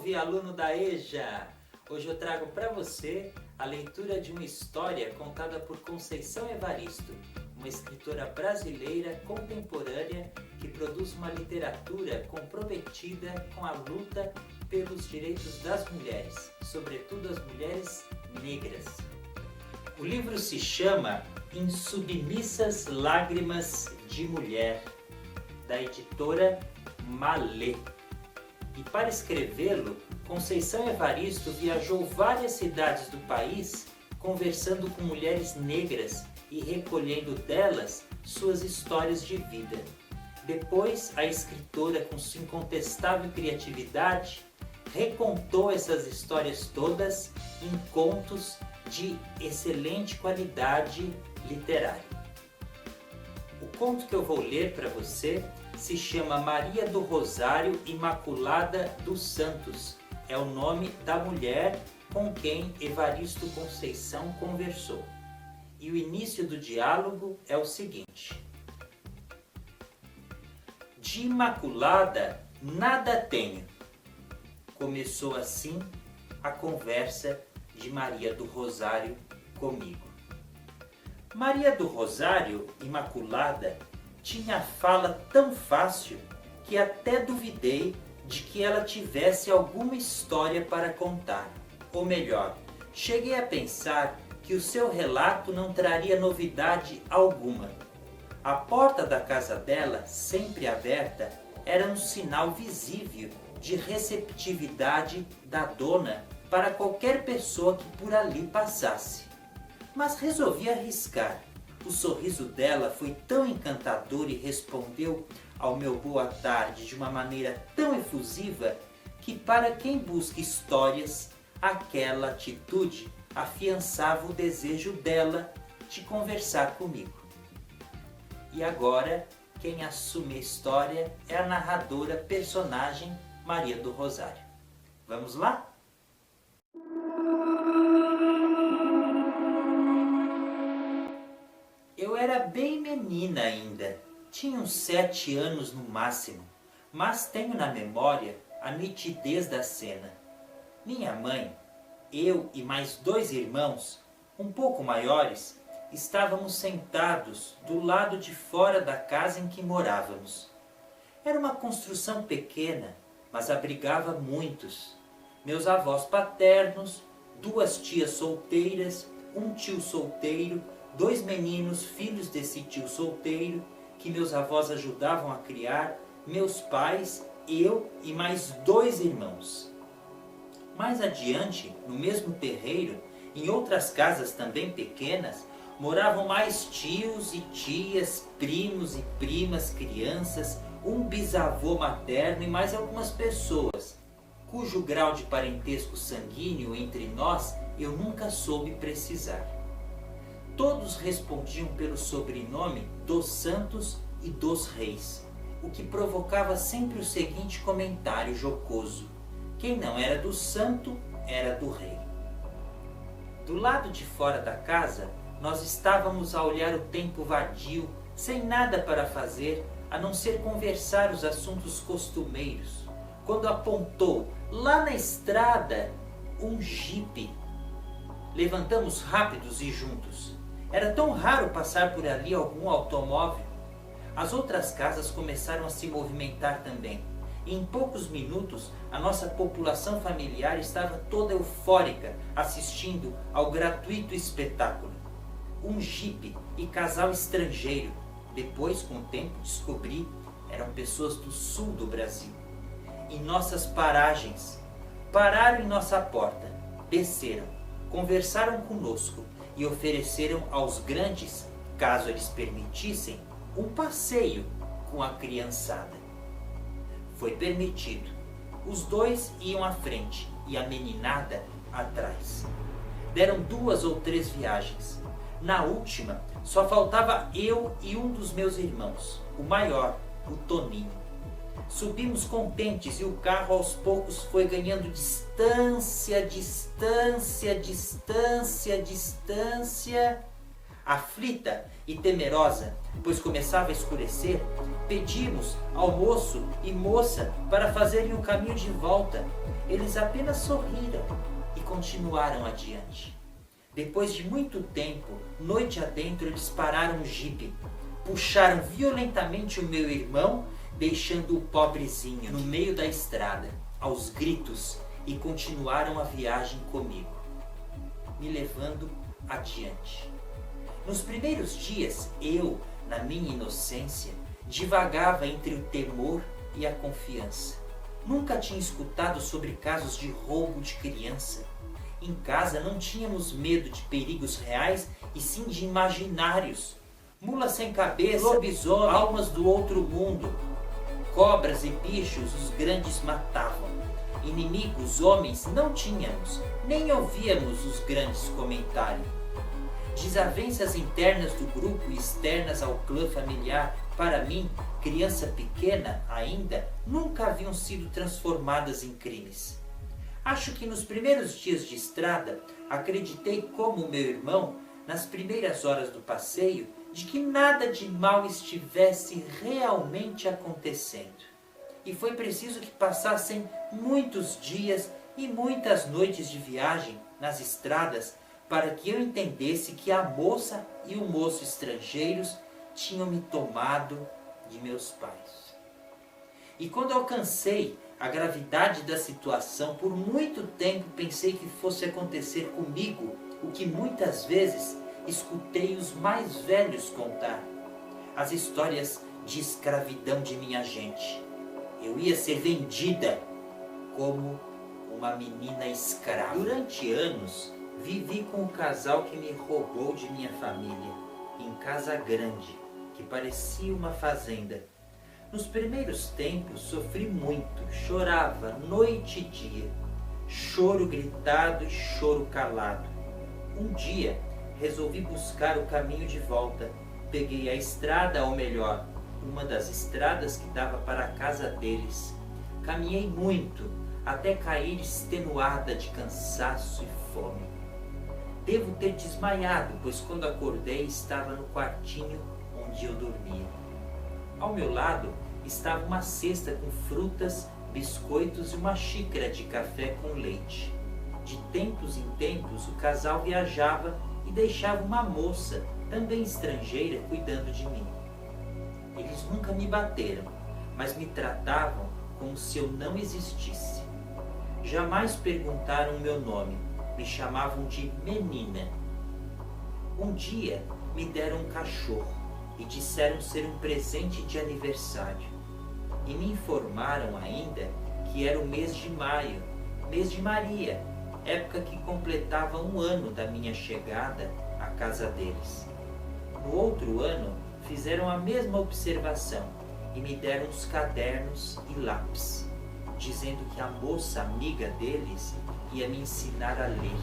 Salve, aluno da EJA! Hoje eu trago para você a leitura de uma história contada por Conceição Evaristo, uma escritora brasileira contemporânea que produz uma literatura comprometida com a luta pelos direitos das mulheres, sobretudo as mulheres negras. O livro se chama Em Submissas Lágrimas de Mulher, da editora Malê. E para escrevê-lo, Conceição Evaristo viajou várias cidades do país conversando com mulheres negras e recolhendo delas suas histórias de vida. Depois, a escritora, com sua incontestável criatividade, recontou essas histórias todas em contos de excelente qualidade literária. O conto que eu vou ler para você se chama Maria do Rosário Imaculada dos Santos. É o nome da mulher com quem Evaristo Conceição conversou. E o início do diálogo é o seguinte: de imaculada nada tenho. Começou assim a conversa de Maria do Rosário comigo. Maria do Rosário Imaculada tinha a fala tão fácil que até duvidei de que ela tivesse alguma história para contar. Ou melhor, cheguei a pensar que o seu relato não traria novidade alguma. A porta da casa dela, sempre aberta, era um sinal visível de receptividade da dona para qualquer pessoa que por ali passasse. Mas resolvi arriscar. O sorriso dela foi tão encantador e respondeu ao meu boa tarde de uma maneira tão efusiva que, para quem busca histórias, aquela atitude afiançava o desejo dela de conversar comigo. E agora, quem assume a história é a narradora personagem Maria do Rosário. Vamos lá? Eu era bem menina ainda, tinha uns 7 anos no máximo, mas tenho na memória a nitidez da cena. Minha mãe, eu e mais 2 irmãos, um pouco maiores, estávamos sentados do lado de fora da casa em que morávamos. Era uma construção pequena, mas abrigava muitos. Meus avós paternos, 2 tias solteiras, um tio solteiro, 2 meninos, filhos desse tio solteiro, que meus avós ajudavam a criar, meus pais, eu e mais 2 irmãos. Mais adiante, no mesmo terreiro, em outras casas também pequenas, moravam mais tios e tias, primos e primas, crianças, um bisavô materno e mais algumas pessoas, cujo grau de parentesco sanguíneo entre nós eu nunca soube precisar. Todos respondiam pelo sobrenome dos Santos e dos Reis, o que provocava sempre o seguinte comentário jocoso: quem não era do santo era do rei. Do lado de fora da casa, nós estávamos a olhar o tempo vadio, sem nada para fazer, a não ser conversar os assuntos costumeiros, quando apontou, lá na estrada, um jipe. Levantamos rápidos e juntos. Era tão raro passar por ali algum automóvel. As outras casas começaram a se movimentar também. E em poucos minutos, a nossa população familiar estava toda eufórica, assistindo ao gratuito espetáculo. Um jipe e casal estrangeiro. Depois, com o tempo, descobri, eram pessoas do sul do Brasil. Em nossas paragens, pararam em nossa porta, desceram, conversaram conosco e ofereceram aos grandes, caso eles permitissem, um passeio com a criançada. Foi permitido. Os 2 iam à frente e a meninada atrás. Deram 2 ou 3 viagens. Na última, só faltava eu e um dos meus irmãos, o maior, o Toninho. Subimos contentes e o carro aos poucos foi ganhando distância, Aflita e temerosa, pois começava a escurecer, pedimos ao moço e moça para fazerem o caminho de volta. Eles apenas sorriram e continuaram adiante. Depois de muito tempo, noite adentro, eles pararam o jipe, puxaram violentamente o meu irmão, deixando o pobrezinho no meio da estrada, aos gritos, e continuaram a viagem comigo, me levando adiante. Nos primeiros dias, eu, na minha inocência, divagava entre o temor e a confiança. Nunca tinha escutado sobre casos de roubo de criança. Em casa não tínhamos medo de perigos reais e sim de imaginários. Mulas sem cabeça, lobisomem, almas do outro mundo. Cobras e bichos os grandes matavam. Inimigos, homens, não tínhamos, nem ouvíamos os grandes comentarem. Desavenças internas do grupo e externas ao clã familiar, para mim, criança pequena ainda, nunca haviam sido transformadas em crimes. Acho que nos primeiros dias de estrada, acreditei como meu irmão, nas primeiras horas do passeio, de que nada de mal estivesse realmente acontecendo. E foi preciso que passassem muitos dias e muitas noites de viagem nas estradas para que eu entendesse que a moça e o moço estrangeiros tinham me tomado de meus pais. E quando alcancei a gravidade da situação, por muito tempo pensei que fosse acontecer comigo o que muitas vezes escutei os mais velhos contar. As histórias de escravidão de minha gente. Eu ia ser vendida como uma menina escrava. Durante anos, vivi com o casal que me roubou de minha família, em casa grande, que parecia uma fazenda. Nos primeiros tempos sofri muito, chorava noite e dia, choro gritado e choro calado. Um dia resolvi buscar o caminho de volta. Peguei a estrada, ou melhor, uma das estradas que dava para a casa deles. Caminhei muito, até cair extenuada de cansaço e fome. Devo ter desmaiado, pois quando acordei estava no quartinho onde eu dormia. Ao meu lado estava uma cesta com frutas, biscoitos e uma xícara de café com leite. De tempos em tempos o casal viajava e deixava uma moça, também estrangeira, cuidando de mim. Eles nunca me bateram, mas me tratavam como se eu não existisse. Jamais perguntaram o meu nome, me chamavam de menina. Um dia me deram um cachorro e disseram ser um presente de aniversário. E me informaram ainda que era o mês de maio, mês de Maria, época que completava 1 ano da minha chegada à casa deles. No outro ano, fizeram a mesma observação e me deram uns cadernos e lápis, dizendo que a moça amiga deles ia me ensinar a ler.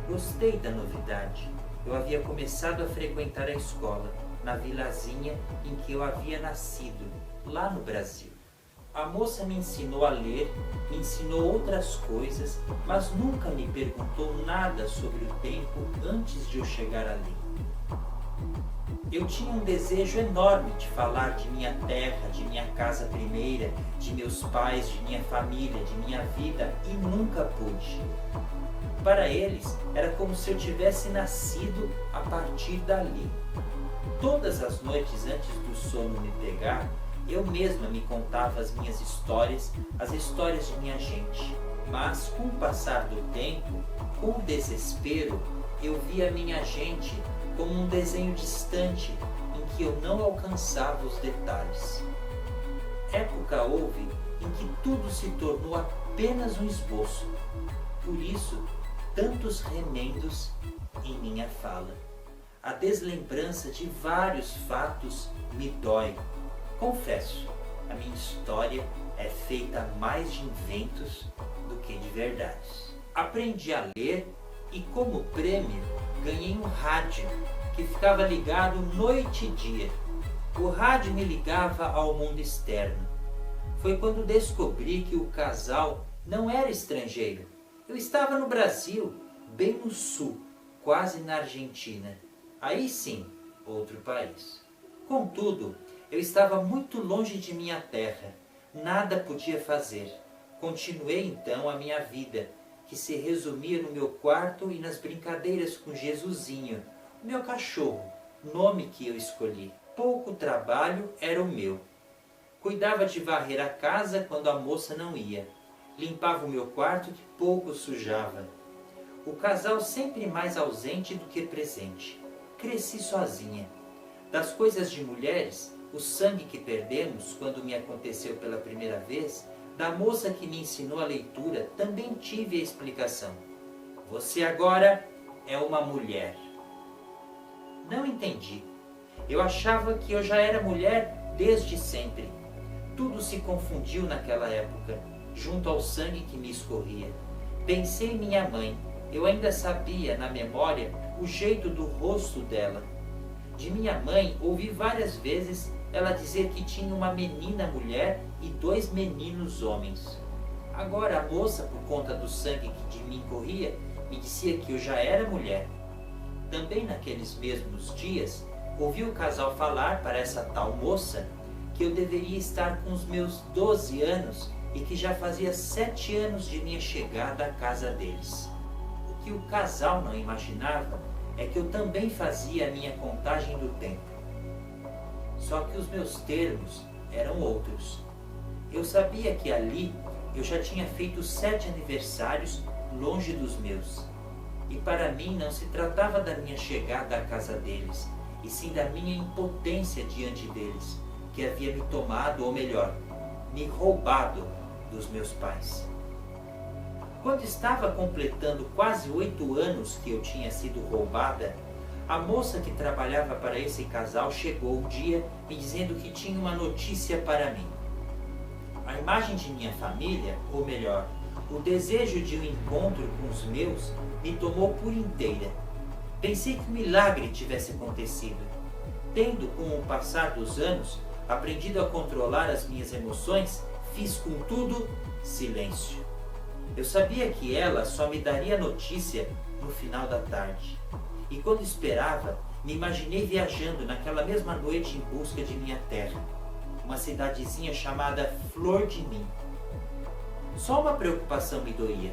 Gostei da novidade. Eu havia começado a frequentar a escola, na vilazinha em que eu havia nascido, lá no Brasil. A moça me ensinou a ler, me ensinou outras coisas, mas nunca me perguntou nada sobre o tempo antes de eu chegar ali. Eu tinha um desejo enorme de falar de minha terra, de minha casa primeira, de meus pais, de minha família, de minha vida, e nunca pude. Para eles, era como se eu tivesse nascido a partir dali. Todas as noites antes do sono me pegar, eu mesma me contava as minhas histórias, as histórias de minha gente. Mas, com o passar do tempo, com o desespero, eu via minha gente como um desenho distante em que eu não alcançava os detalhes. Época houve em que tudo se tornou apenas um esboço. Por isso, tantos remendos em minha fala. A deslembrança de vários fatos me dói. Confesso, a minha história é feita mais de inventos do que de verdades. Aprendi a ler e, como prêmio, ganhei um rádio que ficava ligado noite e dia. O rádio me ligava ao mundo externo. Foi quando descobri que o casal não era estrangeiro. Eu estava no Brasil, bem no sul, quase na Argentina. Aí sim, outro país. Contudo, eu estava muito longe de minha terra, nada podia fazer. Continuei então a minha vida, que se resumia no meu quarto e nas brincadeiras com Jesusinho, o meu cachorro, nome que eu escolhi. Pouco trabalho era o meu. Cuidava de varrer a casa quando a moça não ia. Limpava o meu quarto que pouco sujava. O casal sempre mais ausente do que presente. Cresci sozinha. Das coisas de mulheres, o sangue que perdemos quando me aconteceu pela primeira vez, da moça que me ensinou a leitura, também tive a explicação. Você agora é uma mulher. Não entendi. Eu achava que eu já era mulher desde sempre. Tudo se confundiu naquela época, junto ao sangue que me escorria. Pensei em minha mãe. Eu ainda sabia, na memória, o jeito do rosto dela. De minha mãe, ouvi várias vezes ela dizer que tinha uma menina mulher e 2 meninos homens. Agora a moça, por conta do sangue que de mim corria, me dizia que eu já era mulher. Também naqueles mesmos dias, ouvi o casal falar para essa tal moça que eu deveria estar com os meus 12 anos e que já fazia 7 anos de minha chegada à casa deles. O que o casal não imaginava é que eu também fazia a minha contagem do tempo. Só que os meus termos eram outros. Eu sabia que ali eu já tinha feito 7 aniversários longe dos meus. E para mim não se tratava da minha chegada à casa deles, e sim da minha impotência diante deles, que havia me tomado, ou melhor, me roubado dos meus pais. Quando estava completando quase 8 anos que eu tinha sido roubada, a moça que trabalhava para esse casal chegou um dia me dizendo que tinha uma notícia para mim. A imagem de minha família, ou melhor, o desejo de um encontro com os meus, me tomou por inteira. Pensei que um milagre tivesse acontecido. Tendo, com o passar dos anos, aprendido a controlar as minhas emoções, fiz contudo silêncio. Eu sabia que ela só me daria notícia no final da tarde. E quando esperava, me imaginei viajando naquela mesma noite em busca de minha terra, uma cidadezinha chamada Flor de Mim. Só uma preocupação me doía,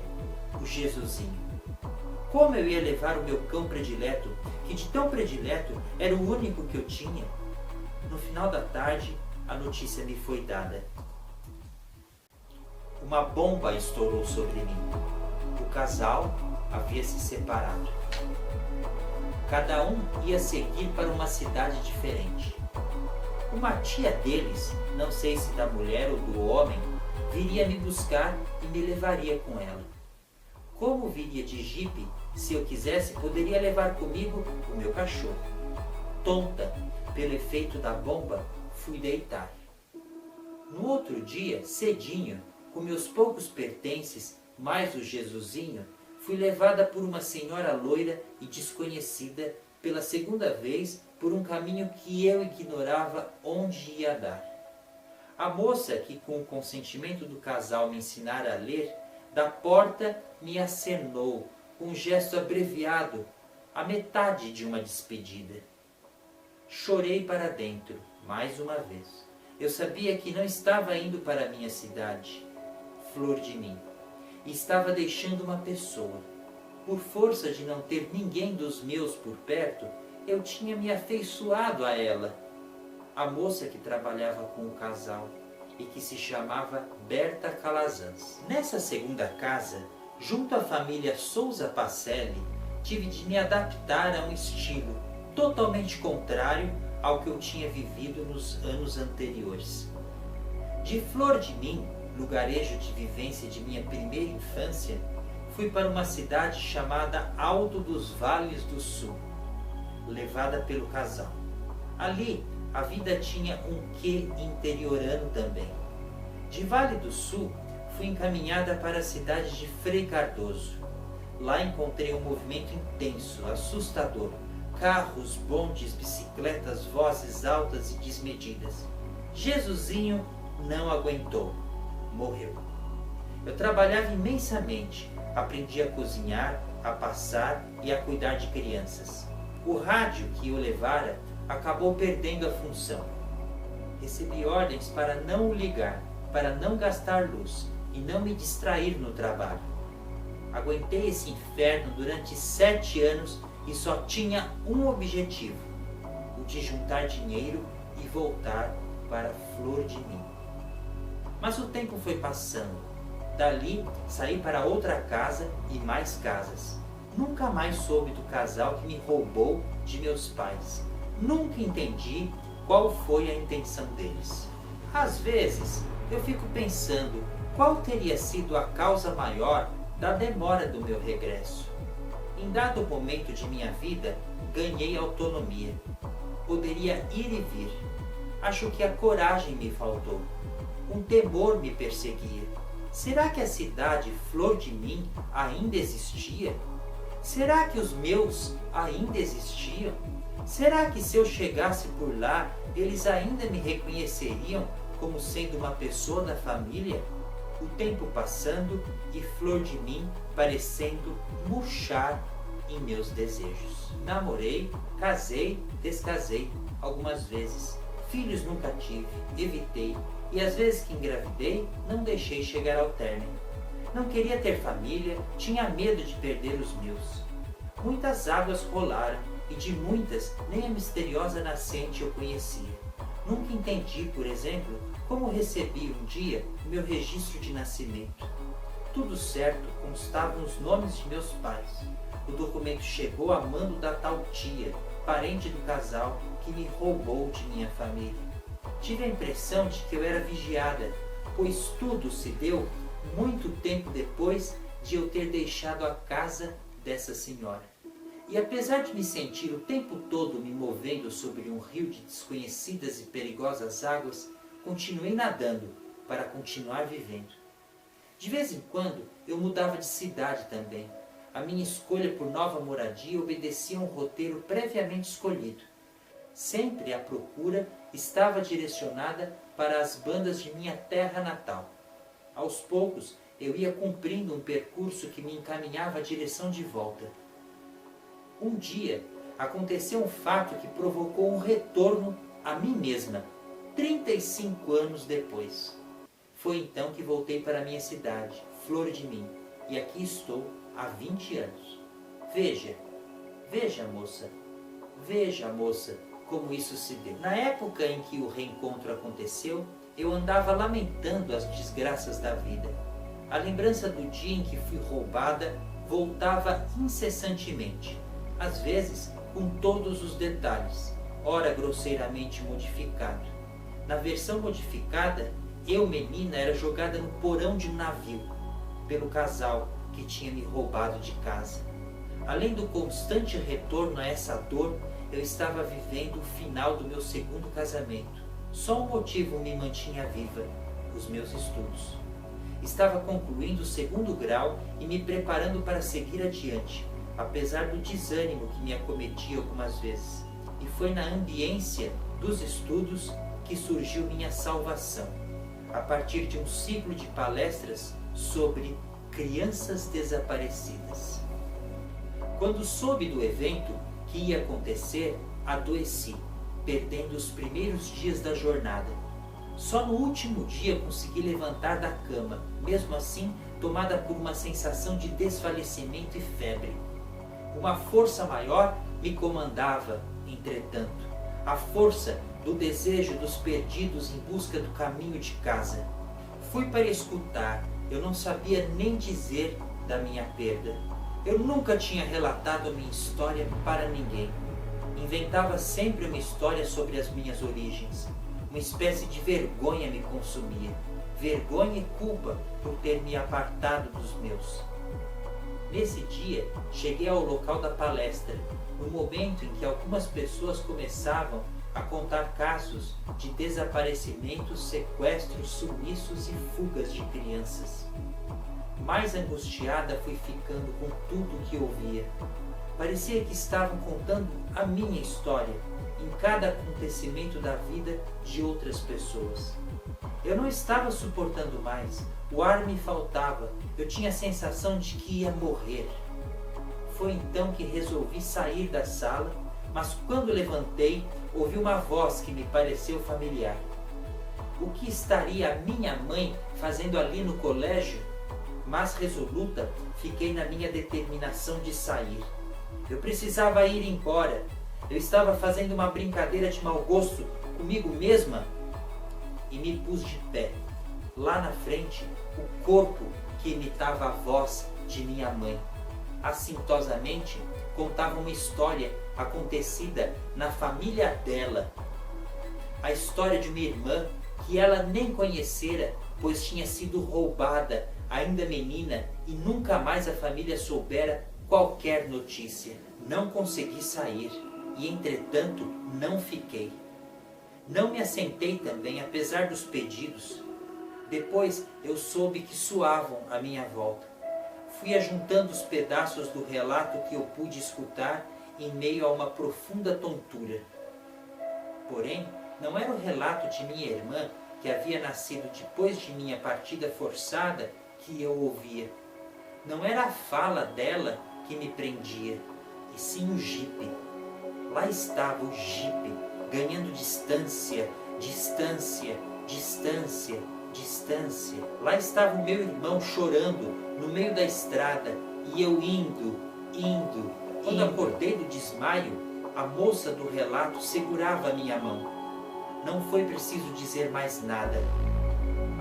o Jesusinho. Como eu ia levar o meu cão predileto, que de tão predileto era o único que eu tinha? No final da tarde, a notícia me foi dada. Uma bomba estourou sobre mim. O casal havia se separado. Cada um ia seguir para uma cidade diferente. Uma tia deles, não sei se da mulher ou do homem, viria me buscar e me levaria com ela. Como viria de jipe, se eu quisesse, poderia levar comigo o meu cachorro. Tonta, pelo efeito da bomba, fui deitar. No outro dia, cedinho, com meus poucos pertences, mais o Jesusinho, fui levada por uma senhora loira e desconhecida pela segunda vez por um caminho que eu ignorava onde ia dar. A moça que, com o consentimento do casal, me ensinara a ler, da porta me acenou com um gesto abreviado, a metade de uma despedida. Chorei para dentro, mais uma vez. Eu sabia que não estava indo para a minha cidade, Flor de Mim, e estava deixando uma pessoa. Por força de não ter ninguém dos meus por perto, eu tinha me afeiçoado a ela, a moça que trabalhava com o casal e que se chamava Berta Calazans. Nessa segunda casa, junto à família Souza Pacelli, tive de me adaptar a um estilo totalmente contrário ao que eu tinha vivido nos anos anteriores. De Flor de Mim, lugarejo de vivência de minha primeira infância, fui para uma cidade chamada Alto dos Vales do Sul, levada pelo casal. Ali, a vida tinha um quê interiorano também. De Vale do Sul, fui encaminhada para a cidade de Frei Cardoso. Lá encontrei um movimento intenso, assustador. Carros, bondes, bicicletas, vozes altas e desmedidas. Jesusinho não aguentou. Morreu. Eu trabalhava imensamente. Aprendi a cozinhar, a passar e a cuidar de crianças. O rádio que eu levara acabou perdendo a função. Recebi ordens para não o ligar, para não gastar luz e não me distrair no trabalho. Aguentei esse inferno durante 7 anos e só tinha um objetivo: o de juntar dinheiro e voltar para Flor de Mim. Mas o tempo foi passando. Dali saí para outra casa e mais casas. Nunca mais soube do casal que me roubou de meus pais. Nunca entendi qual foi a intenção deles. Às vezes eu fico pensando qual teria sido a causa maior da demora do meu regresso. Em dado momento de minha vida, ganhei autonomia. Poderia ir e vir. Acho que a coragem me faltou. Um temor me perseguia. Será que a cidade Flor de Mim ainda existia? Será que os meus ainda existiam? Será que se eu chegasse por lá, eles ainda me reconheceriam como sendo uma pessoa da família? O tempo passando e Flor de Mim parecendo murchar em meus desejos. Namorei, casei, descasei algumas vezes. Filhos nunca tive, evitei, e às vezes que engravidei, não deixei chegar ao término. Não queria ter família, tinha medo de perder os meus. Muitas águas rolaram, e de muitas nem a misteriosa nascente eu conhecia. Nunca entendi, por exemplo, como recebi um dia o meu registro de nascimento. Tudo certo, constavam os nomes de meus pais. O documento chegou a mando da tal tia, parente do casal, que me roubou de minha família. Tive a impressão de que eu era vigiada, pois tudo se deu muito tempo depois de eu ter deixado a casa dessa senhora. E apesar de me sentir o tempo todo me movendo sobre um rio de desconhecidas e perigosas águas, continuei nadando para continuar vivendo. De vez em quando eu mudava de cidade também. A minha escolha por nova moradia obedecia a um roteiro previamente escolhido. Sempre a procura estava direcionada para as bandas de minha terra natal. Aos poucos eu ia cumprindo um percurso que me encaminhava à direção de volta. Um dia aconteceu um fato que provocou um retorno a mim mesma, 35 anos depois. Foi então que voltei para a minha cidade, Flor de Mim, e aqui estou há 20 anos. Veja, moça, como isso se deu. Na época em que o reencontro aconteceu, eu andava lamentando as desgraças da vida. A lembrança do dia em que fui roubada voltava incessantemente, às vezes com todos os detalhes, ora grosseiramente modificado. Na versão modificada, eu, menina, era jogada no porão de um navio, pelo casal que tinha me roubado de casa. Além do constante retorno a essa dor, eu estava vivendo o final do meu segundo casamento. Só um motivo me mantinha viva: os meus estudos. Estava concluindo o 2º grau e me preparando para seguir adiante, apesar do desânimo que me acometia algumas vezes. E foi na ambiência dos estudos que surgiu minha salvação, a partir de um ciclo de palestras sobre crianças desaparecidas. Quando soube do evento que ia acontecer, adoeci, perdendo os primeiros dias da jornada. Só no último dia consegui levantar da cama, mesmo assim tomada por uma sensação de desfalecimento e febre. Uma força maior me comandava, entretanto, a força do desejo dos perdidos em busca do caminho de casa. Fui para escutar, eu não sabia nem dizer da minha perda. Eu nunca tinha relatado a minha história para ninguém. Inventava sempre uma história sobre as minhas origens. Uma espécie de vergonha me consumia. Vergonha e culpa por ter me apartado dos meus. Nesse dia, cheguei ao local da palestra, no momento em que algumas pessoas começavam a contar casos de desaparecimentos, sequestros, sumiços e fugas de crianças. Mais angustiada fui ficando com tudo o que ouvia. Parecia que estavam contando a minha história, em cada acontecimento da vida de outras pessoas. Eu não estava suportando mais, o ar me faltava, eu tinha a sensação de que ia morrer. Foi então que resolvi sair da sala mas quando levantei, ouvi uma voz que me pareceu familiar. O que estaria a minha mãe fazendo ali no colégio? Mas resoluta, fiquei na minha determinação de sair. Eu precisava ir embora. Eu estava fazendo uma brincadeira de mau gosto comigo mesma e me pus de pé. Lá na frente, o corpo que imitava a voz de minha mãe. Assintosamente, contava uma história acontecida na família dela. A história de uma irmã que ela nem conhecera, pois tinha sido roubada ainda menina e nunca mais a família soubera qualquer notícia. Não consegui sair e, entretanto, não fiquei. Não me assentei também, apesar dos pedidos. Depois eu soube que suavam à minha volta. Fui ajuntando os pedaços do relato que eu pude escutar em meio a uma profunda tontura. Porém, não era o relato de minha irmã, que havia nascido depois de minha partida forçada, que eu ouvia. Não era a fala dela que me prendia, e sim o jipe. Lá estava o jipe, ganhando distância, distância, distância, distância. Lá estava o meu irmão chorando no meio da estrada, e eu indo. Quando acordei do desmaio, a moça do relato segurava a minha mão. Não foi preciso dizer mais nada.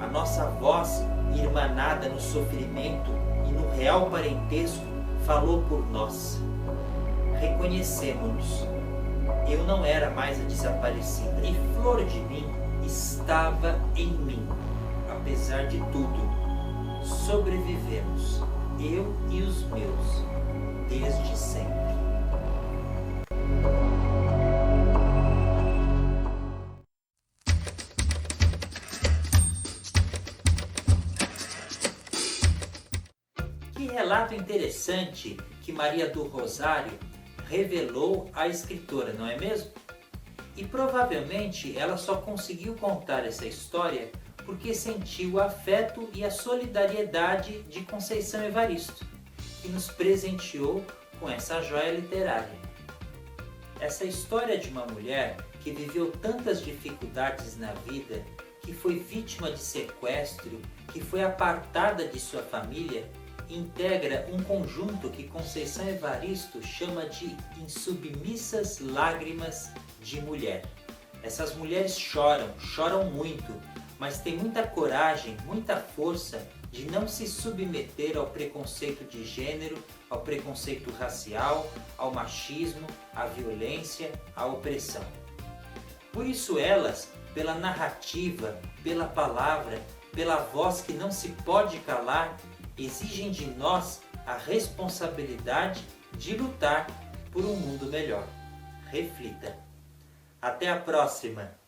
A nossa voz, irmanada no sofrimento e no real parentesco, falou por nós. Reconhecemos-nos. Eu não era mais a desaparecida, e flor de mim estava em mim. Apesar de tudo, sobrevivemos, eu e os meus, desde sempre. Que relato interessante que Maria do Rosário revelou à escritora, não é mesmo? E provavelmente ela só conseguiu contar essa história porque sentiu o afeto e a solidariedade de Conceição Evaristo, que nos presenteou com essa joia literária. Essa história de uma mulher que viveu tantas dificuldades na vida, que foi vítima de sequestro, que foi apartada de sua família, integra um conjunto que Conceição Evaristo chama de insubmissas lágrimas de mulher. Essas mulheres choram muito, mas têm muita coragem, muita força de não se submeter ao preconceito de gênero, ao preconceito racial, ao machismo, à violência, à opressão. Por isso elas, pela narrativa, pela palavra, pela voz que não se pode calar, exigem de nós a responsabilidade de lutar por um mundo melhor. Reflita. Até a próxima!